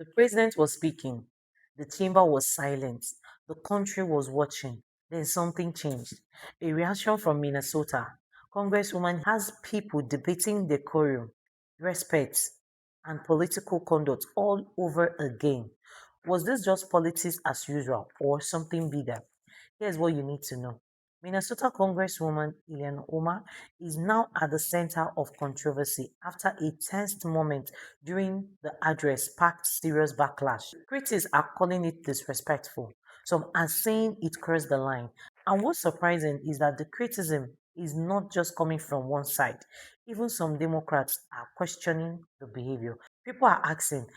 The president was speaking. The chamber was silent. The country was watching. Then something changed. A reaction from Minnesota. Congresswoman has people debating decorum, respect, and political conduct all over again. Was this just politics as usual or something bigger? Here's what you need to know. Minnesota Congresswoman Ilhan Omar is now at the center of controversy after a tense moment during the address sparked serious backlash. Critics are calling it disrespectful. Some are saying it crossed the line. And what's surprising is that the criticism is not just coming from one side. Even some Democrats are questioning the behavior. People are asking,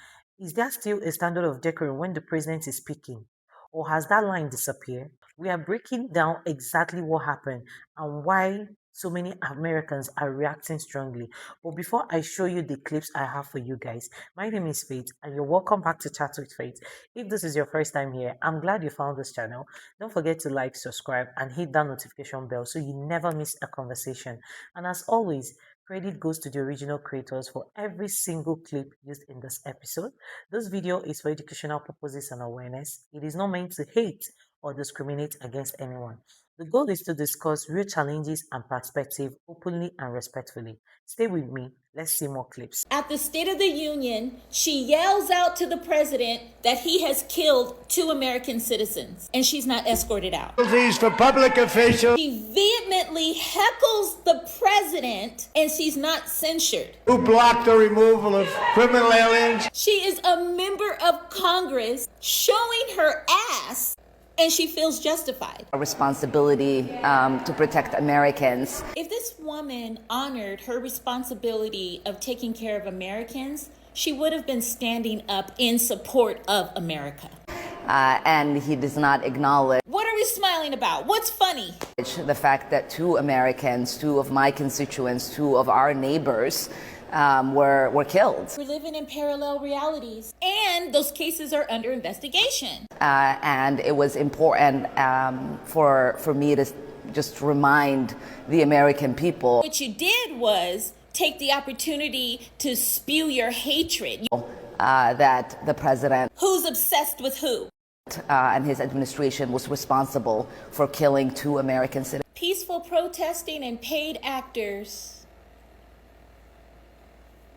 is there still a standard of decorum when the president is speaking? Or has that line disappeared? We are breaking down exactly what happened and why so many Americans are reacting strongly. But before I show you the clips I have for you guys, my name is Faith and you're welcome back to Chat with Faith. If this is your first time here, I'm glad you found this channel. Don't forget to like, subscribe, and hit that notification bell so you never miss a conversation. And as always, credit goes to the original creators for every single clip used in this episode. This video is for educational purposes and awareness. It is not meant to hate or discriminate against anyone. The goal is to discuss real challenges and perspective openly and respectfully. Stay with me. Let's see more clips. At the State of the Union, she yells out to the president that he has killed 2 American citizens, and she's not escorted out. These for public officials She vehemently heckles the president, and she's not censured. who blocked the removal of criminal aliens. She is a member of Congress showing her ass, and she feels justified. A responsibility to protect Americans. If this woman honored her responsibility of taking care of Americans, she would have been standing up in support of America. And he does not acknowledge What are we smiling about? What's funny? the fact that 2 Americans, 2 of my constituents, 2 of our neighbors were killed. We're living in parallel realities, and those cases are under investigation. And it was important for me to just remind the American people What you did was take the opportunity to spew your hatred. that the president Who's obsessed with who? and his administration was responsible for killing 2 American citizens. Peaceful protesting and paid actors.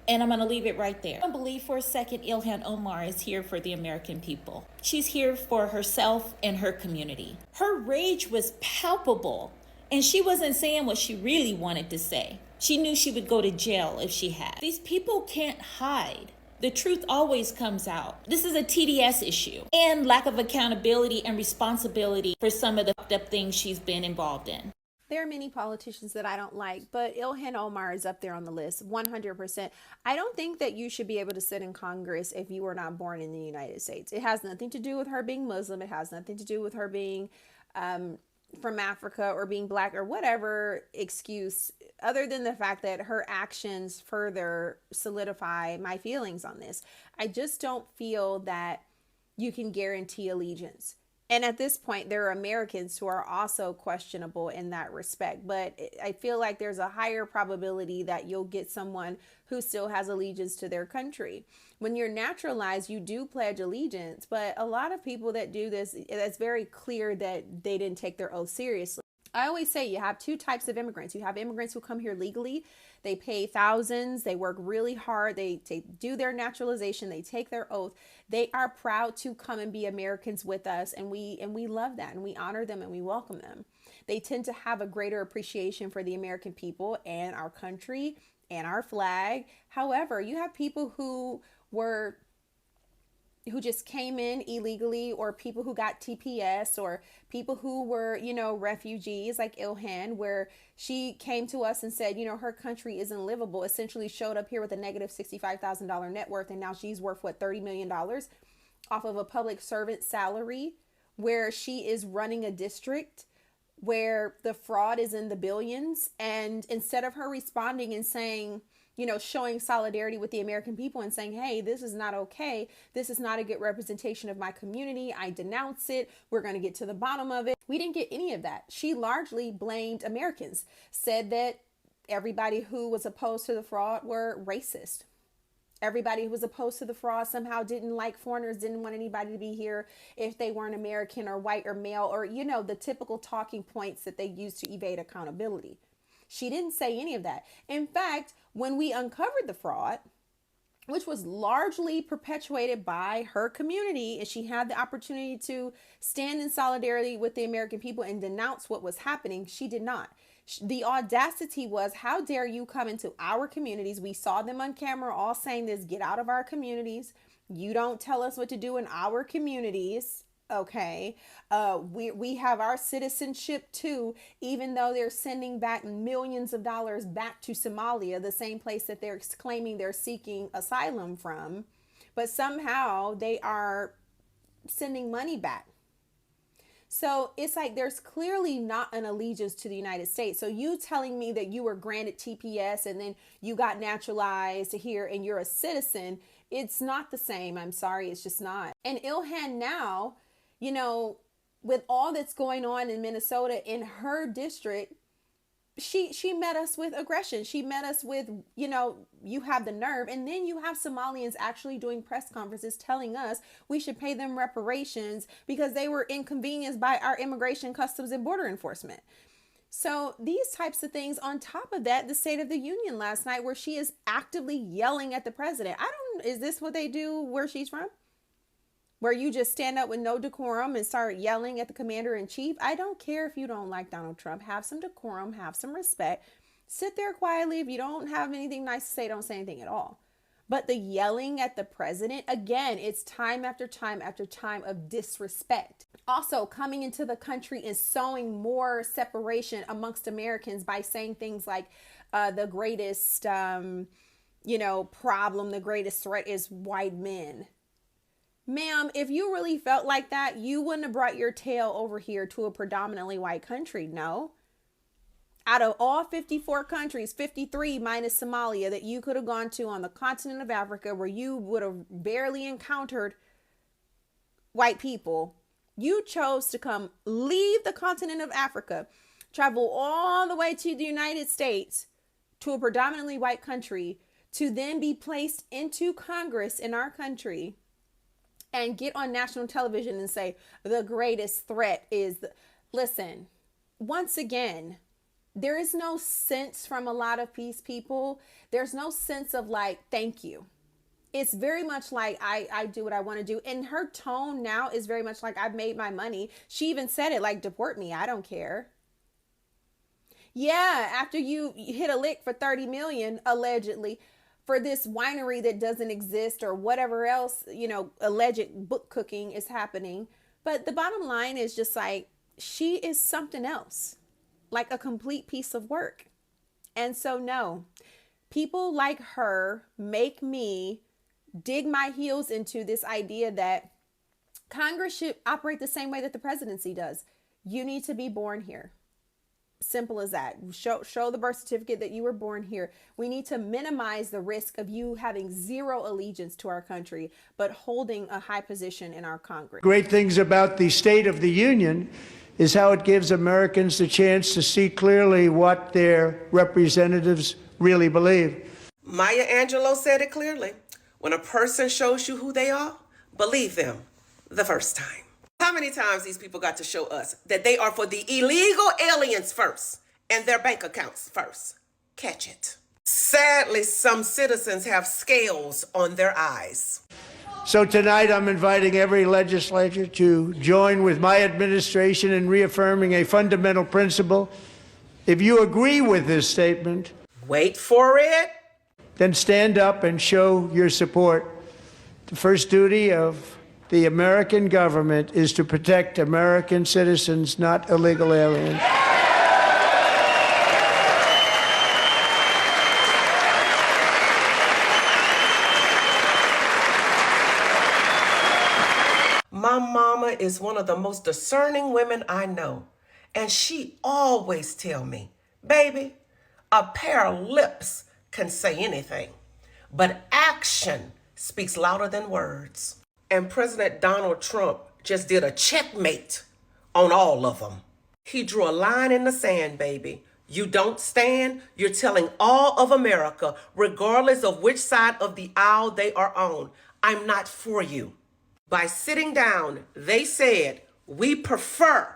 And I'm going to leave it right there. I don't believe for a second Ilhan Omar is here for the American people. She's here for herself and her community. Her rage was palpable, and she wasn't saying what she really wanted to say. She knew she would go to jail if she had. These people can't hide. The truth always comes out. This is a TDS issue and lack of accountability and responsibility for some of the fucked up things she's been involved in. There are many politicians that I don't like, but Ilhan Omar is up there on the list, 100%. I don't think that you should be able to sit in Congress if you were not born in the United States. It has nothing to do with her being Muslim. It has nothing to do with her being from Africa or being black or whatever excuse, other than the fact that her actions further solidify my feelings on this. I just don't feel that you can guarantee allegiance. And at this point, there are Americans who are also questionable in that respect. But I feel like there's a higher probability that you'll get someone who still has allegiance to their country. When you're naturalized, you do pledge allegiance. But a lot of people that do this, it's very clear that they didn't take their oath seriously. I always say you have 2 types of immigrants. You have immigrants who come here legally. They pay thousands. They work really hard. They do their naturalization. They take their oath. They are proud to come and be Americans with us. And we love that. And we honor them and we welcome them. They tend to have a greater appreciation for the American people and our country and our flag. However, you have people who just came in illegally, or people who got TPS, or people who were, refugees like Ilhan, where she came to us and said, her country isn't livable, essentially showed up here with a negative $65,000 net worth. And now she's worth, $30 million off of a public servant salary, where she is running a district where the fraud is in the billions. And instead of her responding and saying, showing solidarity with the American people and saying, hey, this is not okay. This is not a good representation of my community. I denounce it. We're going to get to the bottom of it. We didn't get any of that. She largely blamed Americans, said that everybody who was opposed to the fraud were racist. Everybody who was opposed to the fraud somehow didn't like foreigners, didn't want anybody to be here if they weren't American or white or male, or, the typical talking points that they use to evade accountability. She didn't say any of that. In fact, when we uncovered the fraud, which was largely perpetuated by her community, and she had the opportunity to stand in solidarity with the American people and denounce what was happening, she did not. The audacity was, how dare you come into our communities? We saw them on camera all saying this: get out of our communities. You don't tell us what to do in our communities. Okay. We have our citizenship too, even though they're sending back millions of dollars back to Somalia, the same place that they're claiming they're seeking asylum from. But somehow they are sending money back. So it's like there's clearly not an allegiance to the United States. So you telling me that you were granted TPS and then you got naturalized here and you're a citizen, it's not the same. I'm sorry, it's just not. And Ilhan now, with all that's going on in Minnesota in her district, she met us with aggression. She met us with, you have the nerve. And then you have Somalians actually doing press conferences telling us we should pay them reparations because they were inconvenienced by our immigration, customs, and border enforcement. So these types of things, on top of that, the State of the Union last night, where she is actively yelling at the president. Is this what they do where she's from? Where you just stand up with no decorum and start yelling at the commander in chief? I don't care if you don't like Donald Trump. Have some decorum, have some respect. Sit there quietly. If you don't have anything nice to say, don't say anything at all. But the yelling at the president, again, it's time after time after time of disrespect. Also, coming into the country and sowing more separation amongst Americans by saying things like the greatest, problem, the greatest threat is white men. Ma'am, if you really felt like that, you wouldn't have brought your tail over here to a predominantly white country, no? Out of all 54 countries, 53 minus Somalia, that you could have gone to on the continent of Africa, where you would have barely encountered white people, you chose to come leave the continent of Africa, travel all the way to the United States, to a predominantly white country, to then be placed into Congress in our country and get on national television and say the greatest threat is listen, once again, there is no sense from a lot of peace people. There's no sense of like, thank you. It's very much like I do what I want to do. And her tone now is very much like, I've made my money. She even said it like, deport me, I don't care. Yeah, after you hit a lick for 30 million, allegedly, for this winery that doesn't exist or whatever else, alleged book cooking is happening. But the bottom line is just like, she is something else, like a complete piece of work. And so no, people like her make me dig my heels into this idea that Congress should operate the same way that the presidency does. You need to be born here. Simple as that. Show the birth certificate that you were born here. We need to minimize the risk of you having zero allegiance to our country, but holding a high position in our Congress. Great things about the State of the Union is how it gives Americans the chance to see clearly what their representatives really believe. Maya Angelou said it clearly. When a person shows you who they are, believe them the first time. How many times these people got to show us that they are for the illegal aliens first and their bank accounts first? Catch it. Sadly, some citizens have scales on their eyes. So tonight I'm inviting every legislator to join with my administration in reaffirming a fundamental principle. If you agree with this statement, wait for it, then stand up and show your support. The first duty of the American government is to protect American citizens, not illegal aliens. My mama is one of the most discerning women I know, and she always tell me, baby, a pair of lips can say anything, but action speaks louder than words. And President Donald Trump just did a checkmate on all of them. He drew a line in the sand, baby. You don't stand, you're telling all of America, regardless of which side of the aisle they are on, I'm not for you. By sitting down, they said, we prefer,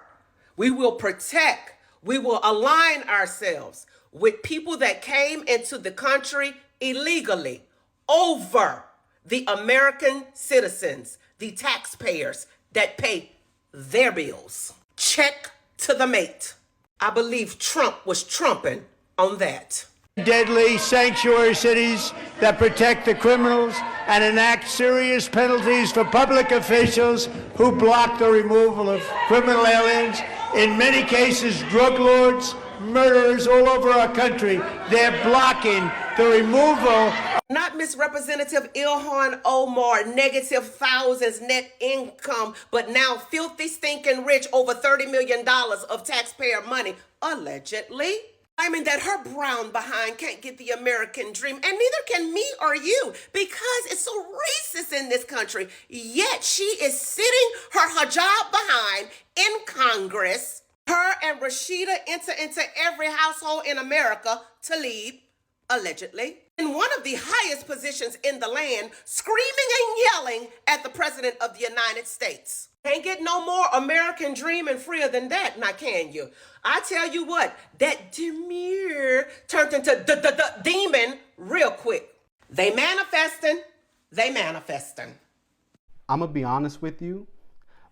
we will protect, we will align ourselves with people that came into the country illegally over the American citizens, the taxpayers that pay their bills. Check to the mate. I believe Trump was trumping on that. Deadly sanctuary cities that protect the criminals and enact serious penalties for public officials who block the removal of criminal aliens. In many cases, drug lords, murderers all over our country, they're blocking the removal. Not Miss Representative Ilhan Omar, negative thousands net income, but now filthy, stinking rich, over $30 million of taxpayer money, allegedly. Claiming that her brown behind can't get the American dream, and neither can me or you, because it's so racist in this country. Yet she is sitting her hijab behind in Congress. Her and Rashida enter into every household in America to lead, allegedly, in one of the highest positions in the land, screaming and yelling at the President of the United States. Can't get no more American dream and freer than that, now can you? I tell you what, that demure turned into the demon real quick. They manifesting. I'm gonna be honest with you,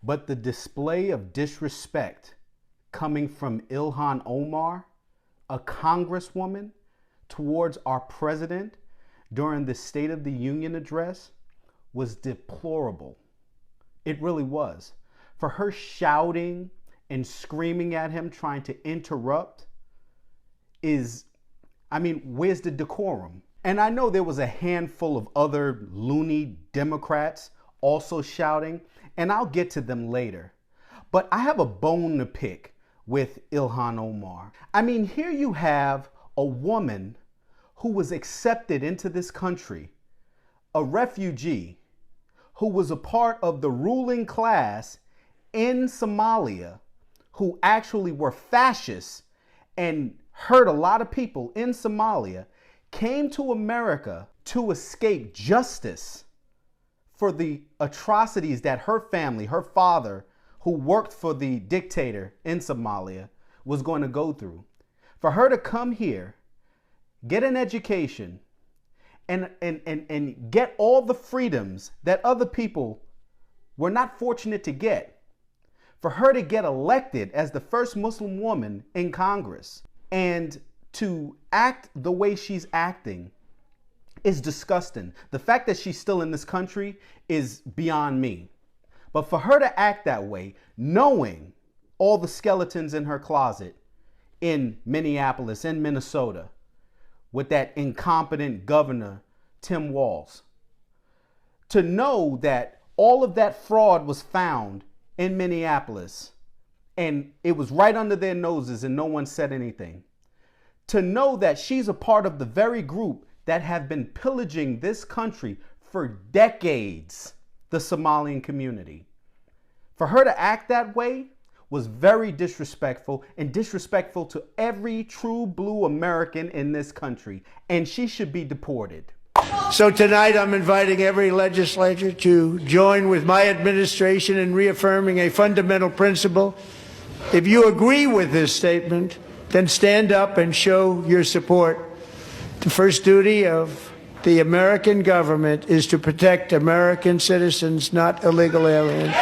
but the display of disrespect coming from Ilhan Omar, a congresswoman, towards our president during the State of the Union address was deplorable. It really was. For her shouting and screaming at him, trying to interrupt where's the decorum? And I know there was a handful of other loony Democrats also shouting, and I'll get to them later. But I have a bone to pick with Ilhan Omar. I mean, here you have a woman who was accepted into this country, a refugee who was a part of the ruling class in Somalia, who actually were fascists and hurt a lot of people in Somalia, came to America to escape justice for the atrocities that her family, her father, who worked for the dictator in Somalia, was going to go through. For her to come here, get an education, and get all the freedoms that other people were not fortunate to get. For her to get elected as the first Muslim woman in Congress and to act the way she's acting is disgusting. The fact that she's still in this country is beyond me. But for her to act that way, knowing all the skeletons in her closet in Minneapolis, in Minnesota, with that incompetent governor, Tim Walz, to know that all of that fraud was found in Minneapolis and it was right under their noses and no one said anything. To know that she's a part of the very group that have been pillaging this country for decades, the Somalian community. For her to act that way was very disrespectful and disrespectful to every true blue American in this country, and she should be deported. So tonight I'm inviting every legislator to join with my administration in reaffirming a fundamental principle. If you agree with this statement, then stand up and show your support. The first duty of the American government is to protect American citizens, not illegal aliens.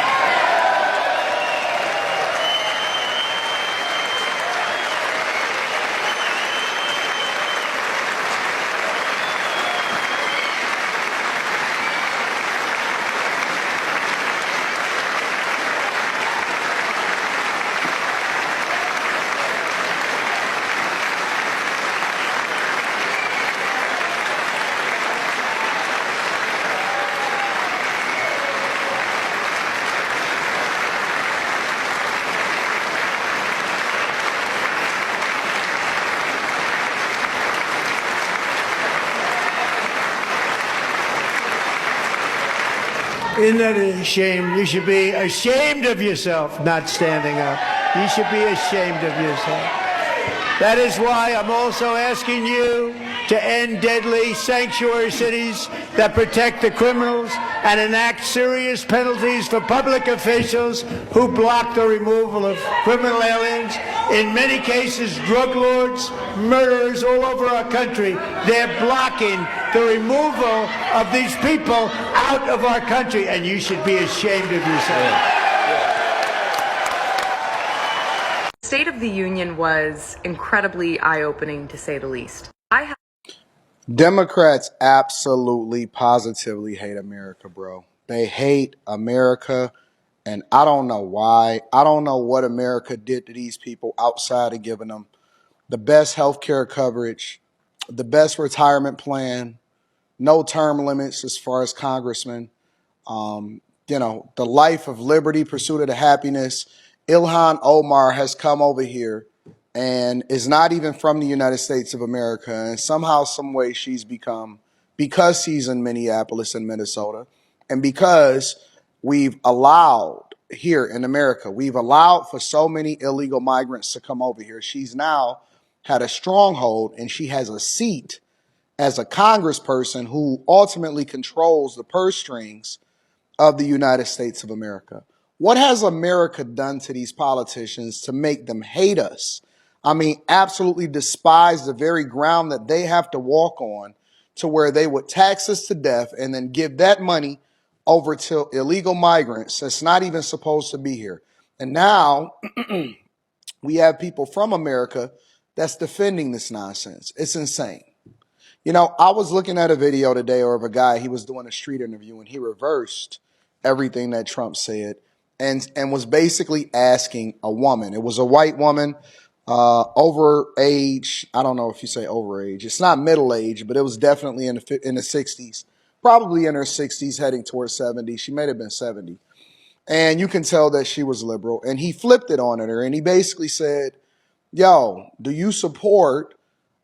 Isn't that a shame? You should be ashamed of yourself not standing up. You should be ashamed of yourself. That is why I'm also asking you to end deadly sanctuary cities that protect the criminals and enact serious penalties for public officials who block the removal of criminal aliens. In many cases, drug lords, murderers all over our country, they're blocking the removal of these people out of our country, and you should be ashamed of yourself. State of the Union was incredibly eye-opening, to say the least. Democrats absolutely, positively hate America, bro. They hate America, and I don't know why. I don't know what America did to these people outside of giving them the best health care coverage, the best retirement plan, no term limits as far as congressmen, the life of liberty, pursuit of the happiness. Ilhan Omar has come over here and is not even from the United States of America. And somehow, some way she's become, because she's in Minneapolis and Minnesota, and because we've allowed here in America, we've allowed for so many illegal migrants to come over here. She's now had a stronghold and she has a seat as a congressperson who ultimately controls the purse strings of the United States of America. What has America done to these politicians to make them hate us? I mean, absolutely despise the very ground that they have to walk on, to where they would tax us to death and then give that money over to illegal migrants that's not even supposed to be here. And now we have people from America that's defending this nonsense. It's insane. You know, I was looking at a video today of a guy, he was doing a street interview and he reversed everything that Trump said and was basically asking a woman. It was a white woman, over age. I don't know if you say over age. It's not middle age, but it was definitely in the 60s, probably in her 60s, heading towards 70. She may have been 70. And you can tell that she was liberal. And he flipped it on her and he basically said, yo, do you support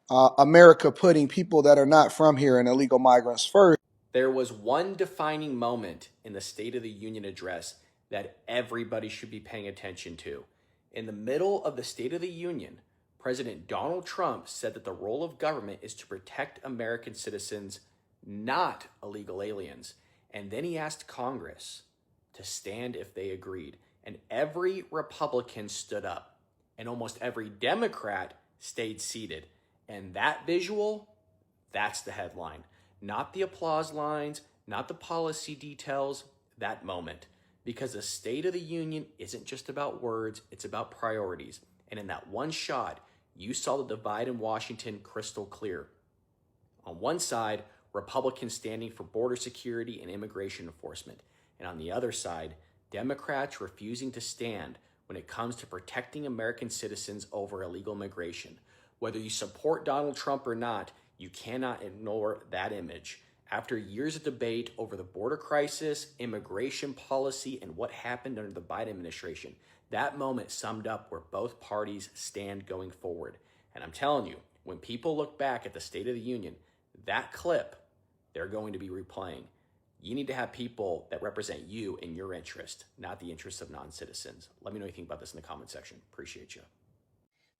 America putting people that are not from here and illegal migrants first? There was one defining moment in the State of the Union address that everybody should be paying attention to. In the middle of the State of the Union, President Donald Trump said that the role of government is to protect American citizens, not illegal aliens. And then he asked Congress to stand if they agreed. And every Republican stood up, and almost every Democrat stayed seated. And that visual, that's the headline. Not the applause lines, not the policy details, that moment. Because the State of the Union isn't just about words, it's about priorities. And in that one shot, you saw the divide in Washington crystal clear. On one side, Republicans standing for border security and immigration enforcement. And on the other side, Democrats refusing to stand when it comes to protecting American citizens over illegal migration. Whether you support Donald Trump or not, you cannot ignore that image. After years of debate over the border crisis, immigration policy, and what happened under the Biden administration, that moment summed up where both parties stand going forward. And I'm telling you, when people look back at the State of the Union, that clip, they're going to be replaying. You need to have people that represent you and your interest, not the interests of non-citizens. Let me know what you think about this in the comment section. Appreciate you.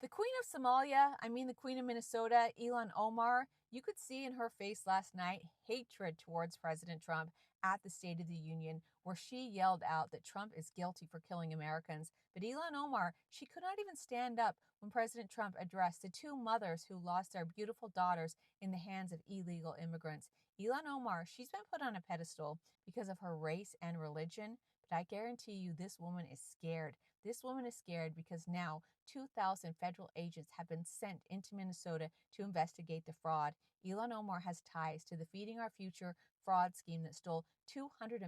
The Queen of Somalia, the Queen of Minnesota, Ilhan Omar, you could see in her face last night hatred towards President Trump at the State of the Union, where she yelled out that Trump is guilty for killing Americans. But Ilhan Omar, she could not even stand up when President Trump addressed the two mothers who lost their beautiful daughters in the hands of illegal immigrants. Ilhan Omar, she's been put on a pedestal because of her race and religion, but I guarantee you this woman is scared. This woman is scared because now 2,000 federal agents have been sent into Minnesota to investigate the fraud. Ilhan Omar has ties to the Feeding Our Future fraud scheme that stole $250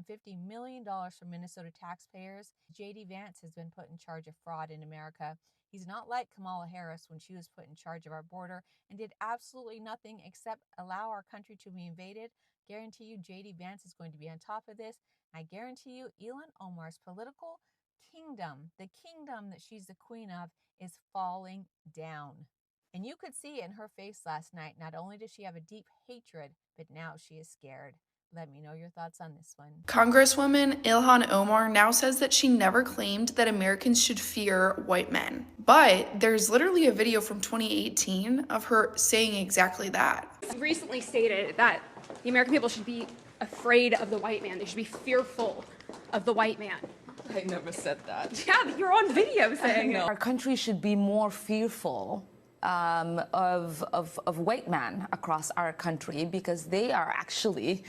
million from Minnesota taxpayers. J.D. Vance has been put in charge of fraud in America. He's not like Kamala Harris when she was put in charge of our border and did absolutely nothing except allow our country to be invaded. Guarantee you J.D. Vance is going to be on top of this. I guarantee you Ilhan Omar's political kingdom, the kingdom that she's the queen of, is falling down. And you could see in her face last night, not only does she have a deep hatred, but now she is scared. Let me know your thoughts on this one. Congresswoman Ilhan Omar now says that she never claimed that Americans should fear white men. But there's literally a video from 2018 of her saying exactly that. She recently stated that the American people should be afraid of the white man. They should be fearful of the white man. I never said that. Yeah, you're on video saying it. Our country should be more fearful of white men across our country because they are actually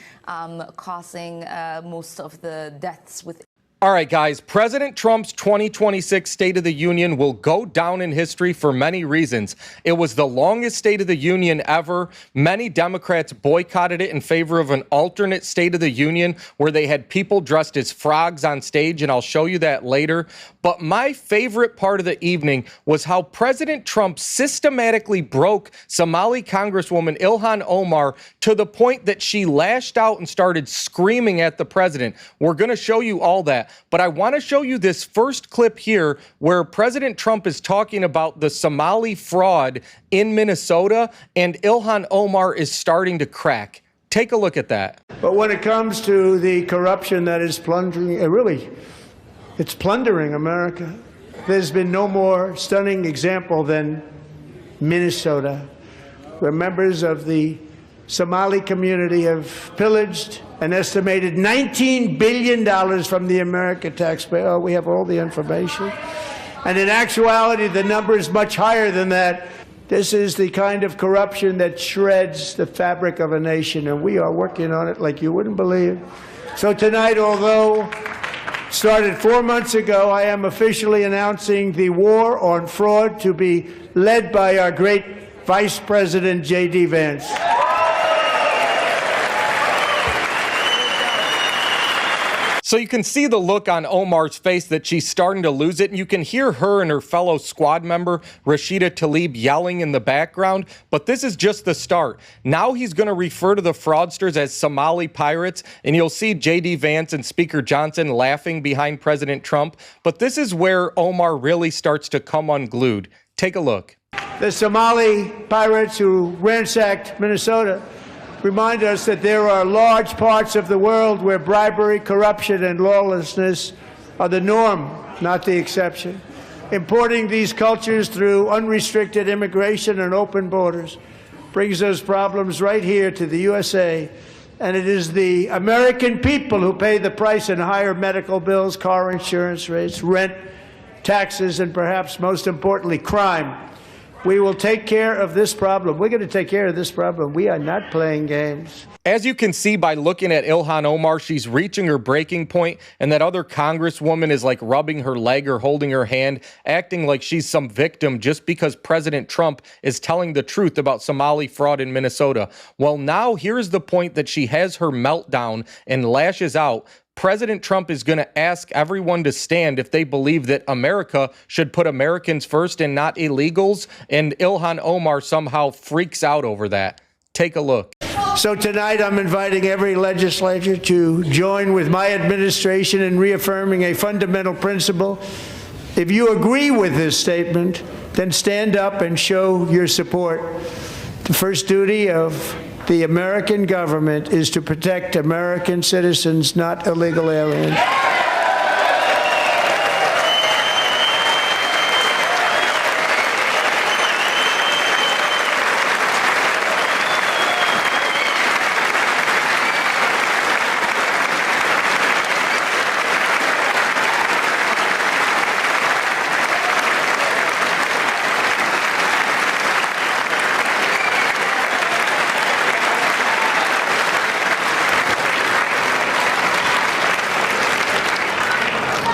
causing most of the deaths with. All right, guys, President Trump's 2026 State of the Union will go down in history for many reasons. It was the longest State of the Union ever. Many Democrats boycotted it in favor of an alternate State of the Union where they had people dressed as frogs on stage, and I'll show you that later. But my favorite part of the evening was how President Trump systematically broke Somali Congresswoman Ilhan Omar to the point that she lashed out and started screaming at the president. We're going to show you all that. But I want to show you this first clip here where President Trump is talking about the Somali fraud in Minnesota, and Ilhan Omar is starting to crack. Take a look at that. But when it comes to the corruption that is plundering, it's plundering America. There's been no more stunning example than Minnesota, where members of the Somali community have pillaged an estimated $19 billion from the American taxpayer. Oh, we have all the information. And in actuality, the number is much higher than that. This is the kind of corruption that shreds the fabric of a nation, and we are working on it like you wouldn't believe. So tonight, although it started 4 months ago, I am officially announcing the war on fraud to be led by our great Vice President J.D. Vance. So you can see the look on Omar's face that she's starting to lose it, and you can hear her and her fellow squad member, Rashida Tlaib, yelling in the background. But this is just the start. Now he's going to refer to the fraudsters as Somali pirates, and you'll see J.D. Vance and Speaker Johnson laughing behind President Trump. But this is where Omar really starts to come unglued. Take a look. The Somali pirates who ransacked Minnesota remind us that there are large parts of the world where bribery, corruption, and lawlessness are the norm, not the exception. Importing these cultures through unrestricted immigration and open borders brings those problems right here to the USA. And it is the American people who pay the price in higher medical bills, car insurance rates, rent, taxes, and perhaps most importantly, crime. We will take care of this problem. We're going to take care of this problem. We are not playing games. As you can see by looking at Ilhan Omar, she's reaching her breaking point, and that other congresswoman is like rubbing her leg or holding her hand, acting like she's some victim just because President Trump is telling the truth about Somali fraud in Minnesota. Well, now here's the point that she has her meltdown and lashes out. President Trump is going to ask everyone to stand if they believe that America should put Americans first and not illegals, and Ilhan Omar somehow freaks out over that. Take a look. So tonight I'm inviting every legislator to join with my administration in reaffirming a fundamental principle. If you agree with this statement, then stand up and show your support. The first duty of the American government is to protect American citizens, not illegal aliens.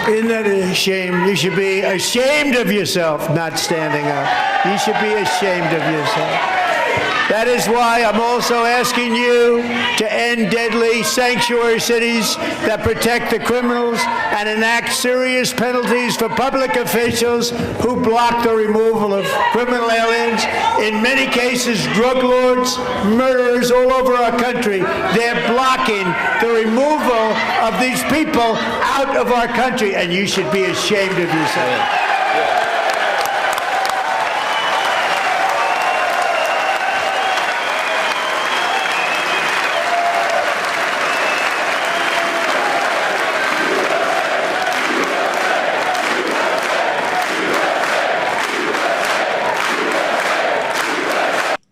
Isn't that a shame? You should be ashamed of yourself not standing up. You should be ashamed of yourself. That is why I'm also asking you to end deadly sanctuary cities that protect the criminals and enact serious penalties for public officials who block the removal of criminal aliens. In many cases, drug lords, murderers all over our country, they're blocking the removal of these people out of our country, and you should be ashamed of yourself.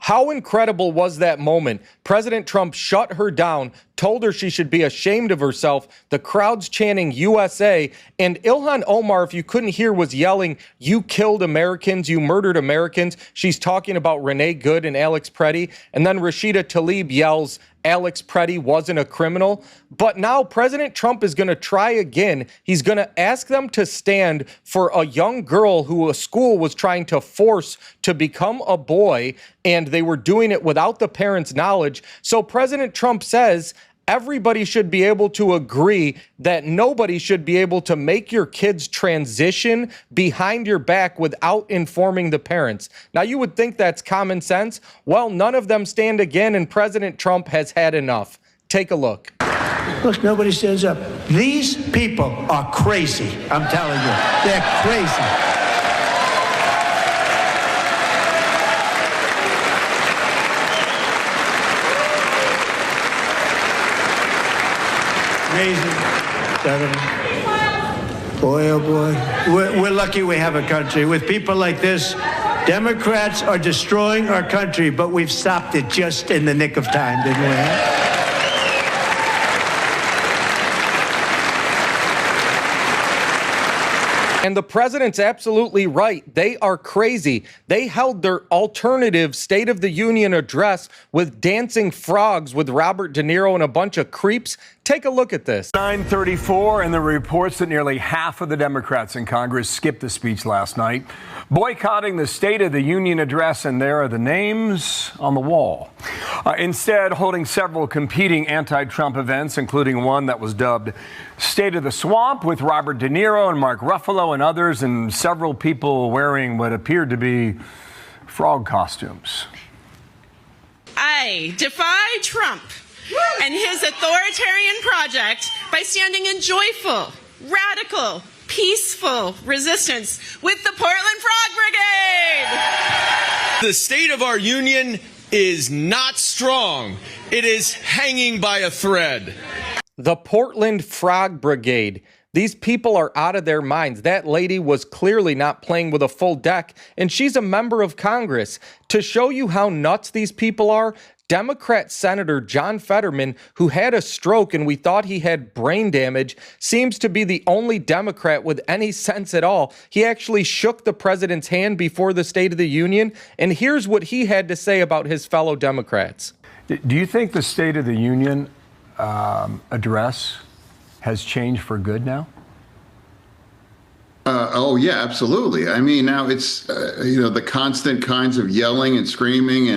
How incredible was that moment? President Trump shut her down, told her she should be ashamed of herself. The crowd's chanting USA, and Ilhan Omar, if you couldn't hear, was yelling, "You killed Americans, you murdered Americans." She's talking about Renee Good and Alex Preddy, and then Rashida Tlaib yells, Alex Preddy wasn't a criminal. But now President Trump is going to try again. He's going to ask them to stand for a young girl who a school was trying to force to become a boy, and they were doing it without the parents' knowledge. So President Trump says everybody should be able to agree that nobody should be able to make your kids transition behind your back without informing the parents. Now, you would think that's common sense. Well, none of them stand again, and President Trump has had enough. Take a look. Look, nobody stands up. These people are crazy. I'm telling you, they're crazy. Amazing. Boy, oh boy. We're lucky we have a country. With people like this, Democrats are destroying our country, but we've stopped it just in the nick of time, didn't we? Huh? And the president's absolutely right. They are crazy. They held their alternative State of the Union address with dancing frogs with Robert De Niro and a bunch of creeps. Take a look at this. 9:34, and the reports that nearly half of the Democrats in Congress skipped the speech last night, boycotting the State of the Union address, and there are the names on the wall. Instead, holding several competing anti-Trump events, including one that was dubbed State of the Swamp with Robert De Niro and Mark Ruffalo and others, and several people wearing what appeared to be frog costumes. I defy Trump and his authoritarian project by standing in joyful, radical, peaceful resistance with the Portland Frog Brigade. The state of our union is not strong. It is hanging by a thread. The Portland Frog Brigade. These people are out of their minds. That lady was clearly not playing with a full deck, and she's a member of Congress. To show you how nuts these people are, Democrat Senator John Fetterman, who had a stroke and we thought he had brain damage, seems to be the only Democrat with any sense at all. He actually shook the president's hand before the State of the Union, and here's what he had to say about his fellow Democrats. Do you think the State of the Union address has changed for good now? Oh, yeah, absolutely. I mean, now it's, the constant kinds of yelling and screaming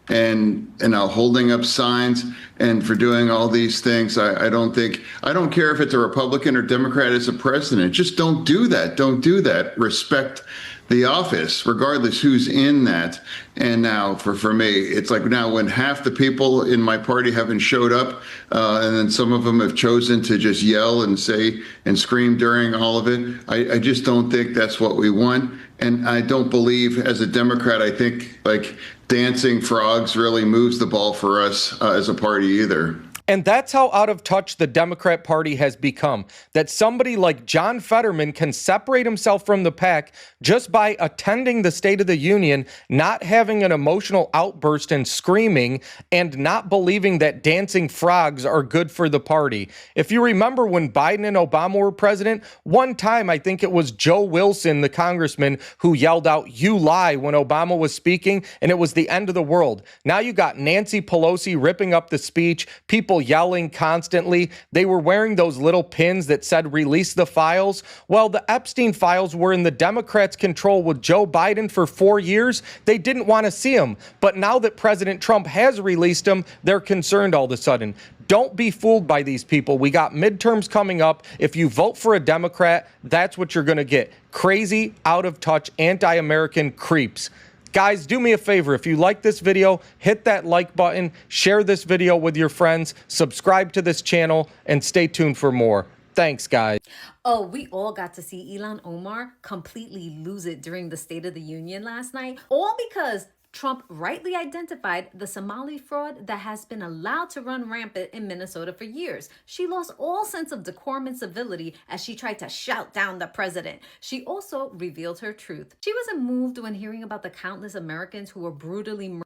and holding up signs and for doing all these things. I don't care if it's a Republican or Democrat as a president. Just don't do that. Don't do that. Respect the office, regardless who's in that. And now for me, it's like now when half the people in my party haven't showed up, and then some of them have chosen to just yell and say and scream during all of it. I just don't think that's what we want. And I don't believe, as a Democrat, I think like dancing frogs really moves the ball for us as a party either. And that's how out of touch the Democrat Party has become, that somebody like John Fetterman can separate himself from the pack just by attending the State of the Union, not having an emotional outburst and screaming, and not believing that dancing frogs are good for the party. If you remember when Biden and Obama were president, one time I think it was Joe Wilson, the congressman, who yelled out, "You lie," when Obama was speaking, and it was the end of the world. Now you got Nancy Pelosi ripping up the speech, people yelling constantly. They were wearing those little pins that said release the files. Well, the Epstein files were in the Democrats' control with Joe Biden for 4 years. They didn't want to see them. But now that President Trump has released them, they're concerned all of a sudden. Don't be fooled by these people. We got midterms coming up. If you vote for a Democrat, that's what you're going to get. Crazy, out of touch, anti-American creeps. Guys, do me a favor. If you like this video, hit that like button, share this video with your friends, subscribe to this channel, and stay tuned for more. Thanks, guys. Oh, we all got to see Ilhan Omar completely lose it during the State of the Union last night, all because Trump rightly identified the Somali fraud that has been allowed to run rampant in Minnesota for years. She lost all sense of decorum and civility as she tried to shout down the president. She also revealed her truth. She wasn't moved when hearing about the countless Americans who were brutally murdered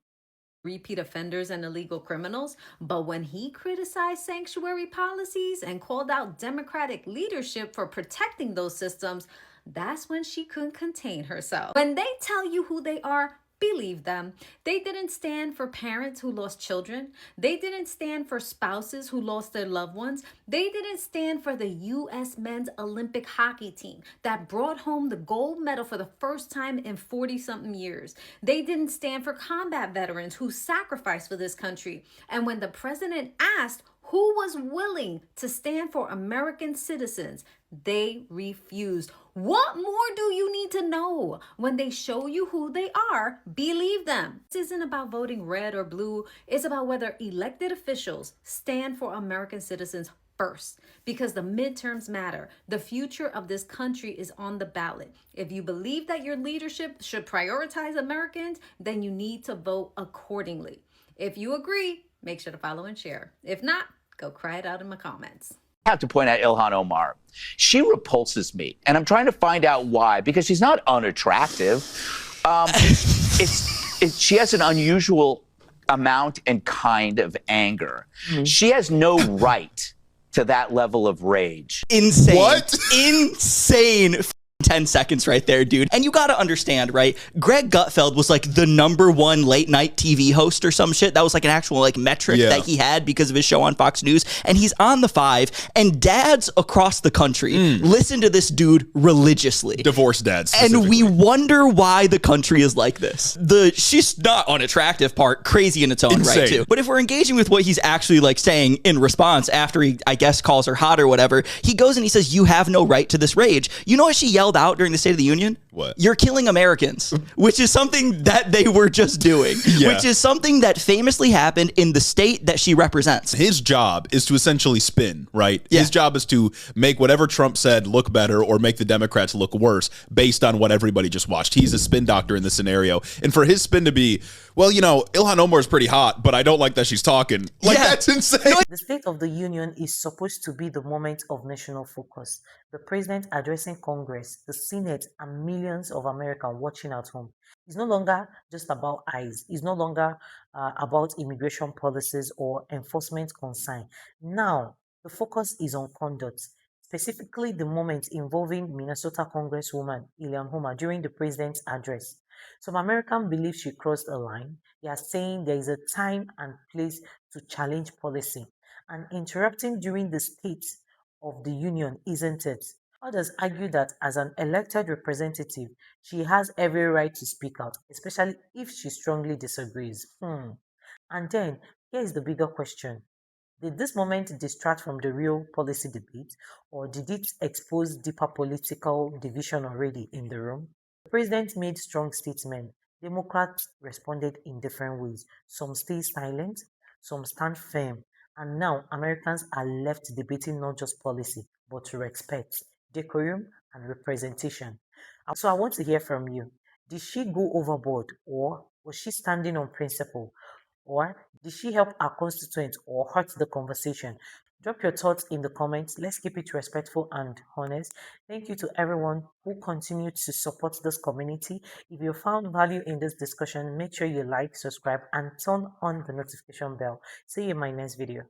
repeat offenders and illegal criminals. But when he criticized sanctuary policies and called out Democratic leadership for protecting those systems, that's when she couldn't contain herself. When they tell you who they are, believe them. They didn't stand for parents who lost children. They didn't stand for spouses who lost their loved ones. They didn't stand for the U.S. men's Olympic hockey team that brought home the gold medal for the first time in 40-something years. They didn't stand for combat veterans who sacrificed for this country. And when the president asked who was willing to stand for American citizens, they refused. What more do you need to know? When they show you who they are, believe them. This isn't about voting red or blue. It's about whether elected officials stand for American citizens first, because the midterms matter. The future of this country is on the ballot. If you believe that your leadership should prioritize Americans, then you need to vote accordingly. If you agree, make sure to follow and share. If not, go cry it out in my comments. I have to point out Ilhan Omar. She repulses me, and I'm trying to find out why, because she's not unattractive. She has an unusual amount and kind of anger. She has no right to that level of rage. Insane. What? Insane. 10 seconds right there, dude. And you got to understand, right? Greg Gutfeld was like the #1 late night TV host or some shit. That was like an actual like metric that he had because of his show on Fox News. And he's on the 5, and dads across the country listen to this dude religiously. Divorced dads. And we wonder why the country is like this. She's not unattractive part, crazy in its own right too. But if we're engaging with what he's actually like saying in response after he, I guess, calls her hot or whatever, he goes and he says, you have no right to this rage. You know what she yelled out during the State of the Union? What? You're killing Americans, which is something that they were just doing, which is something that famously happened in the state that she represents. His job is to essentially spin, right? His job is to make whatever Trump said look better or make the Democrats look worse based on what everybody just watched. He's a spin doctor in this scenario. And for his spin to be, well, you know, Ilhan Omar is pretty hot, but I don't like that she's talking. Like, that's insane. The State of the Union is supposed to be the moment of national focus. The president addressing Congress, the Senate, and millions of Americans watching at home. It's no longer just about eyes. It's no longer about immigration policies or enforcement concern. Now, the focus is on conduct, specifically the moment involving Minnesota Congresswoman Ilhan Omar during the president's address. Some Americans believe she crossed a line. They are saying there is a time and place to challenge policy, and interrupting during the State of the Union isn't it. Others argue that as an elected representative, she has every right to speak out, especially if she strongly disagrees. And then, here is the bigger question. Did this moment distract from the real policy debate, or did it expose deeper political division already in the room? The president made strong statements. Democrats responded in different ways. Some stay silent, some stand firm, and now Americans are left debating not just policy, but respect, decorum, and representation. So I want to hear from you. Did she go overboard, or was she standing on principle? Or did she help our constituents or hurt the conversation? Drop your thoughts in the comments. Let's keep it respectful and honest. Thank you to everyone who continued to support this community. If you found value in this discussion, make sure you like, subscribe, and turn on the notification bell. See you in my next video.